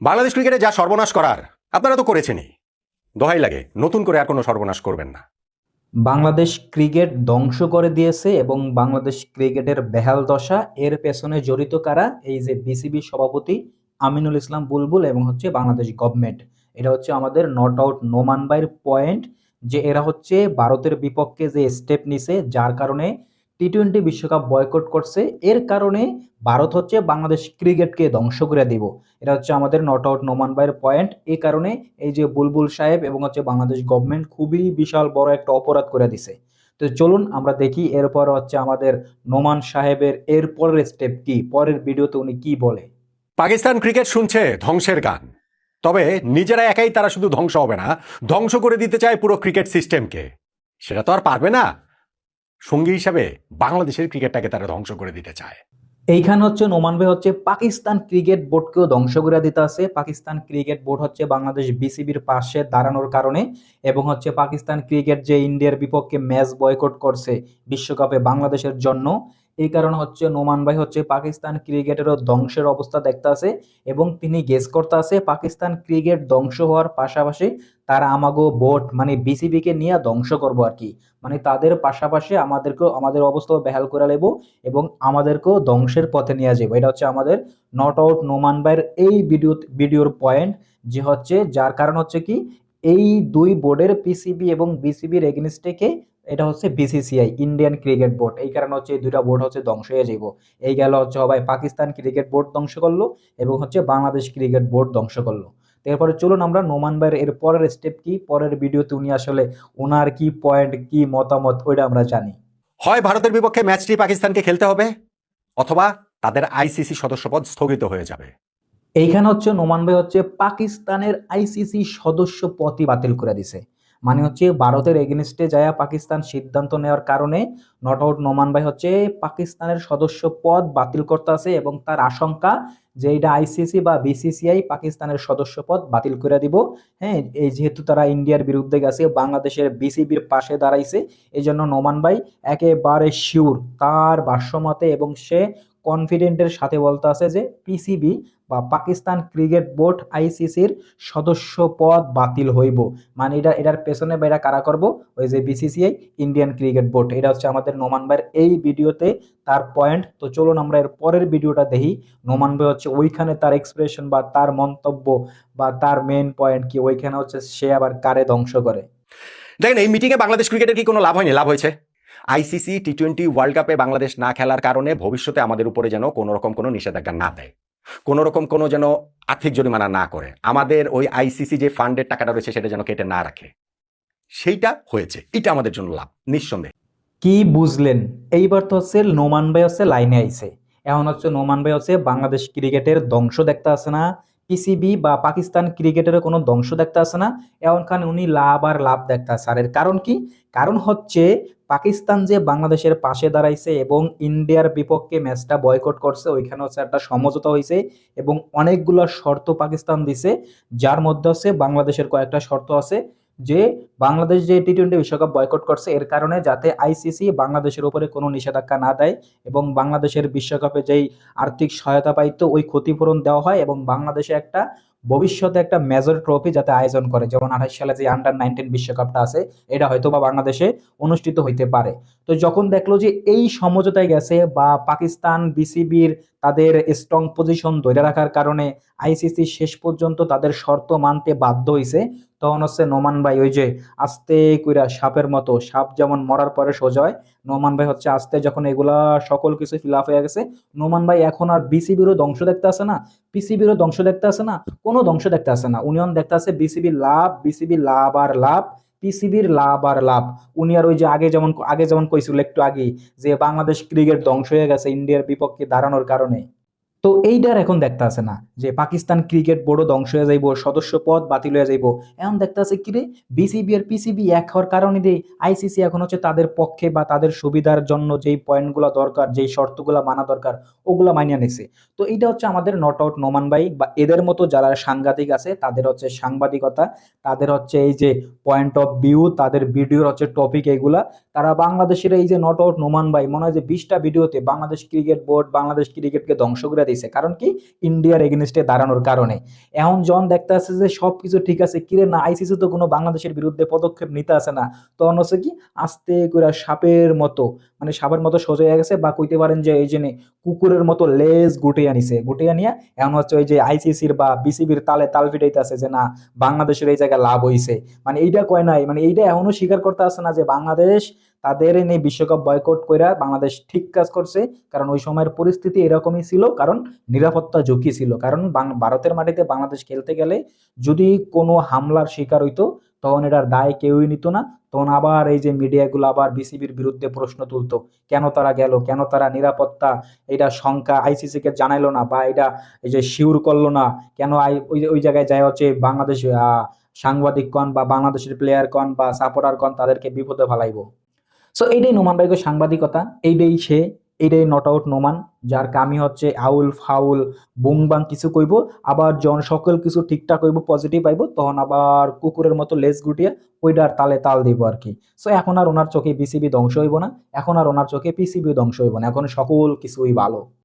বাংলাদেশ ক্রিকেটে যা সর্বনাশ করার আপনারা তো করেছেনই, দোহাই লাগে নতুন করে আর কোনো সর্বনাশ করবেন না। বাংলাদেশ ক্রিকেট ধ্বংস করে দিয়েছে এবং বাংলাদেশ ক্রিকেটের বেহাল দশা এর পেছনে জড়িত কারা? এই যে বিসিবি সভাপতি আমিনুল ইসলাম বুলবুল এবং হচ্ছে বাংলাদেশ গভর্নমেন্ট। এটা হচ্ছে আমাদের নট আউট নোমান বাইর পয়েন্ট, যে এরা হচ্ছে ভারতের বিপক্ষে যে স্টেপ নিছে, যার কারণে টি-20 বিশ্বকাপ বয়কট করছে। এর কারণে ভারত হচ্ছে বাংলাদেশ ক্রিকেটকে ধ্বংস করে দিব। এটা হচ্ছে আমাদের নট আউট নোমান বাইর পয়েন্ট। এই কারণে এই যে বুলবুল সাহেব এবং হচ্ছে বাংলাদেশ গভর্নমেন্ট খুবই বিশাল বড় একটা অপরাধ করে দিছে। তো চলুন আমরা দেখি এরপর হচ্ছে আমাদের নোমান সাহেবের এরপরের স্টেপ কি, পরের ভিডিওতে উনি কি বলে। পাকিস্তান ক্রিকেট শুনছে ধ্বংসের গান, তবে নিজেরা একাই তারা শুধু ধ্বংস হবে না, ধ্বংস করে দিতে চায় পুরো ক্রিকেট সিস্টেমকে। সেটা তো আর পারবে না, সঙ্গী হিসাবে বাংলাদেশের ক্রিকেটটাকে তারা ধ্বংস করে দিতে চায়। এইখানে হচ্ছে নোমান ভাই হচ্ছে পাকিস্তান ক্রিকেট বোর্ডকেও ধ্বংস করে দিতে আছে। পাকিস্তান ক্রিকেট বোর্ড হচ্ছে বাংলাদেশ বিসিবির পাশে দাঁড়ানোর কারণে এবং হচ্ছে পাকিস্তান ক্রিকেট যে ইন্ডিয়ার বিপক্ষে ম্যাচ বয়কট করছে বিশ্বকাপে বাংলাদেশের জন্য, এই কারণে হচ্ছে নোমান ভাই হচ্ছে পাকিস্তান ক্রিকেটেরও ধ্বংসের অবস্থা দেখতে আছে এবং তিনি গেস করতে আছে পাকিস্তান ক্রিকেট ধ্বংস হওয়ার পাশাপাশি তারা আমাগো বোর্ড মানে বিসিবিকে নিয়ে ধ্বংস করবো আর কি। মানে তাদের পাশাপাশি আমাদেরকেও আমাদের অবস্থাও বেহাল করে নেব এবং আমাদেরকেও ধ্বংসের পথে নিয়ে যাবো। এটা হচ্ছে আমাদের নট আউট নোমান ভাইয়ের এই ভিডিওর পয়েন্ট, যে হচ্ছে যার কারণ হচ্ছে কি এই দুই বোর্ডের পিসিবি এবং বিসিবির এগেনস্টে কে, এটা হচ্ছে বিসিসিআই ইন্ডিয়ান ক্রিকেট বোর্ড। এই কারণে হচ্ছে এই দুইটা বোর্ড হচ্ছে ধ্বংস হয়ে যাব। এই গেল হচ্ছে সবাই পাকিস্তান ক্রিকেট বোর্ড ধ্বংস করলো এবং হচ্ছে বাংলাদেশ ক্রিকেট বোর্ড ধ্বংস করলো। তো এরপরে চলুন আমরা নোমান ভাইয়ের এর পরের স্টেপ কি, পরের ভিডিওতে উনি আসলে ওনার কি পয়েন্ট কি মতামত ওইটা আমরা জানি। হয় ভারতের বিপক্ষে ম্যাচটি পাকিস্তানকে খেলতে হবে, অথবা তাদের আইসিসি সদস্যপদ স্থগিত হয়ে যাবে। এইখানে হচ্ছে নোমান ভাই হচ্ছে পাকিস্তানের আইসিসি সদস্য পদই বাতিল করে দিছে। মানে হচ্ছে ভারতের এগেনস্টে যায় পাকিস্তান সিদ্ধান্ত নেওয়ার কারণে নট আউট নোমান ভাই হচ্ছে পাকিস্তানের সদস্য পদ বাতিল করতে আছে এবং তার আশঙ্কা যে এটা আইসিসি বা বিসিসিআই পাকিস্তানের সদস্য পদ বাতিল করে দিব। হ্যাঁ, এই যেহেতু তারা ইন্ডিয়ার বিরুদ্ধে গেছে, বাংলাদেশের বিসিবির পাশে দাঁড়াইছে, এই জন্য নোমান ভাই একেবারে শিওর তার ভাষ্যমতে এবং সে কনফিডেন্টের সাথে বলতে আছে যে পিসিবি বা পাকিস্তান ক্রিকেট বোর্ড আইসিসির সদস্য পদ বাতিল হইব। মানে এটার পেছনে বা এটা কারা করবো, ওই যে বিসিসিআই ইন্ডিয়ান ক্রিকেট বোর্ড। এটা হচ্ছে আমাদের নোমান ভাইয়ের এই ভিডিওতে তার পয়েন্ট। তো চলুন আমরা এর পরের ভিডিওটা দেখি নোমান ভাই হচ্ছে ওইখানে তার এক্সপ্রেশন বা তার মন্তব্য বা তার মেন পয়েন্ট কি, ওইখানে হচ্ছে সে আবার কারে ধ্বংস করে। দেখেন, এই মিটিংয়ে বাংলাদেশ ক্রিকেটের কি কোনো লাভ হয়নি? লাভ হয়েছে। আইসিসি টি-20 ওয়ার্ল্ড কাপে বাংলাদেশ না খেলার কারণে ভবিষ্যতে আমাদের উপরে যেন কোনো রকম কোনো নিষেধাজ্ঞা না দেয়, কোনো রকম কোনো যেন আর্থিক জরিমানা না করে, আমাদের ওই আইসিসি যে ফান্ডের টাকাটা রয়েছে সেটা যেন কেটে না রাখে, সেইটা হয়েছে। এটা আমাদের জন্য লাভ নিঃসন্দেহে। কি বুঝলেন? এইবার তো হচ্ছে নোমান ভাই হচ্ছে লাইনে আইছে। এখন হচ্ছে নোমান ভাই হচ্ছে বাংলাদেশ ক্রিকেটের ধ্বংস দেখতে আসে না, পিসিবি বা পাকিস্তান ক্রিকেটের কোনো ধ্বংস দেখতে আসে না। এখনখানে উনি লাভ আর লাভ দেখতে আসে। আর এর কারণ কি? কারণ হচ্ছে পাকিস্তান যে বাংলাদেশের পাশে দাঁড়াইছে এবং ইন্ডিয়ার বিপক্ষে ম্যাচটা বয়কট করছে, ওইখানে হচ্ছে একটা সমঝোতা হয়েছে এবং অনেকগুলো শর্ত পাকিস্তান দিছে, যার মধ্যে হচ্ছে বাংলাদেশের কয়েকটা শর্ত আছে যে বাংলাদেশ যে টি-20 বিশ্বকাপ বয়কট করছে এর কারণে যাতে আইসিসি বাংলাদেশের উপরে কোনো নিষেধাজ্ঞা না দেয় এবং বাংলাদেশের বিশ্বকাপে যেই আর্থিক সহায়তা পাইতো ওই ক্ষতিপূরণ দেওয়া হয় এবং বাংলাদেশে একটা ভবিষ্যতে একটা মেজর ট্রফি যাতে আয়োজন করে, যেমন 28 সালে যে আন্ডার 19 বিশ্বকাপটা আছে এটা হয়তো বা বাংলাদেশে অনুষ্ঠিত হইতে পারে। তো যখন দেখলো যে এই সমঝোতায় গেছে বা পাকিস্তান বিসিবির তাদের স্ট্রং পজিশন ধরে রাখার কারণে আইসিসি শেষ পর্যন্ত তাদের শর্ত মানতে বাধ্য হয়েছে, তখন হচ্ছে নোমান ভাই ওই যে আস্তে কইরা সাপের মতো, সাপ যেমন মরার পরে সোজা হয়, নোমান ভাই হচ্ছে আস্তে যখন এগুলা সকল কিছু ফিল আপ হয়ে গেছে, নোমান ভাই এখন আর বিসিবিরও ধ্বংস দেখতে আসে না, পিসিবিরও ধ্বংস দেখতে আসে না, কোনো ধ্বংস দেখতে আসে না। উনি দেখতে আসে বিসিবির লাভ, বিসিবির লাভ আর লাভ, পিসিবির লাভ আর লাভ। উনি আর ওই যে আগে যেমন কইছিল একটু আগে যে বাংলাদেশ ক্রিকেট ধ্বংস হয়ে গেছে ইন্ডিয়ার বিপক্ষে দাঁড়ানোর কারণে, তো এইটার এখন দেখতে আছে না যে পাকিস্তান ক্রিকেট বোর্ডও ধ্বংস হয়ে যাইব, সদস্য পদ বাতিল হয়ে যাইব। এখন দেখতে আছে কি রে, বিসিবি আর পিসিবি এক হওয়ার কারণে দিয়ে আইসিসি এখন হচ্ছে তাদের পক্ষে বা তাদের সুবিধার জন্য যেই পয়েন্টগুলো দরকার, যেই শর্তগুলো মানা দরকার ওগুলা মানিয়ে নিছে। তো এইটা হচ্ছে আমাদের নট আউট নোমান ভাই বা এদের মতো যারা সাংবাদিক আছে তাদের হচ্ছে সাংবাদিকতা, তাদের হচ্ছে এই যে পয়েন্ট অফ ভিউ, তাদের ভিডিওর হচ্ছে টপিক এইগুলা। তারা বাংলাদেশের এই যে নট আউট নোমান ভাই মনে হয় যে 20টা ভিডিওতে বাংলাদেশ ক্রিকেট বোর্ড বাংলাদেশ ক্রিকেটকে ধ্বংস করে দিছে। দিছে, কারণ কি ইন্ডিয়ার এগেনস্টে দাঁড়ানোর কারণে। এখন জন দেখতে আছে যে সবকিছু ঠিক আছে, কিরে না আইসিসি তো কোনো বাংলাদেশের বিরুদ্ধে পদক্ষেপ নিতে আসে না, তখন হচ্ছে কি আস্তে করে সাপের মতো, মানে সাপের মতো সোজা হয়ে গেছে, বা কইতে পারেন যে এই যে কুকুরের মতো লেজ গুটিয়ে নিছে, গুটিয়ে নিয়ে এখন হচ্ছে ওই যে আইসিসির বা বিসিবির তালে তাল ফিটাইতে আছে যে না বাংলাদেশের এই জায়গায় লাভ হইছে। মানে এইটা কয় নাই, মানে এইটা এখনো স্বীকার করতে আসে না যে বাংলাদেশ তাদের এই বিশ্বকাপ বয়কট কইরা বাংলাদেশ ঠিক কাজ করছে, কারণ ওই সময়ের পরিস্থিতি এরকমই ছিল, কারণ নিরাপত্তা ঝুঁকি ছিল, কারণ ভারতের মাটিতে বাংলাদেশ খেলতে গেলে যদি কোনো হামলার শিকার হইতো তখন এটার দায় কেউই নিত না, তখন আবার এই যে মিডিয়াগুলো আবার বিসিবির বিরুদ্ধে প্রশ্ন তুলতো, কেন তারা গেল, কেন তারা নিরাপত্তা এটা শঙ্কা আইসিসি কে জানাইলো না, বা এটা এই যে শিওর করলো না, কেন ওই জায়গায় যায় হচ্ছে বাংলাদেশ সাংবাদিক কন বা বাংলাদেশের প্লেয়ার কন বা সাপোর্টার কন তাদেরকে বিপদে ফেলাইবো। সো এইটাই নোমান ভাইকে সাংবাদিকতা, এইটাই সে, এইটাই নট আউট নোমান, যার কামি হচ্ছে আউল ফাউল বুং বাং কিছু কইব, আবার যখন সকল কিছু ঠিকঠাক হইব পজিটিভ আইব তখন আবার কুকুরের মতো লেজ গুটিয়ে ওইটার তালে তাল দিব আর কি। সো এখন আর ওনার চোখে বিসিবি ধ্বংস হইব না, এখন আর ওনার চোখে পিসিবি ধ্বংস হইব না, এখন সকল কিছুই ভালো।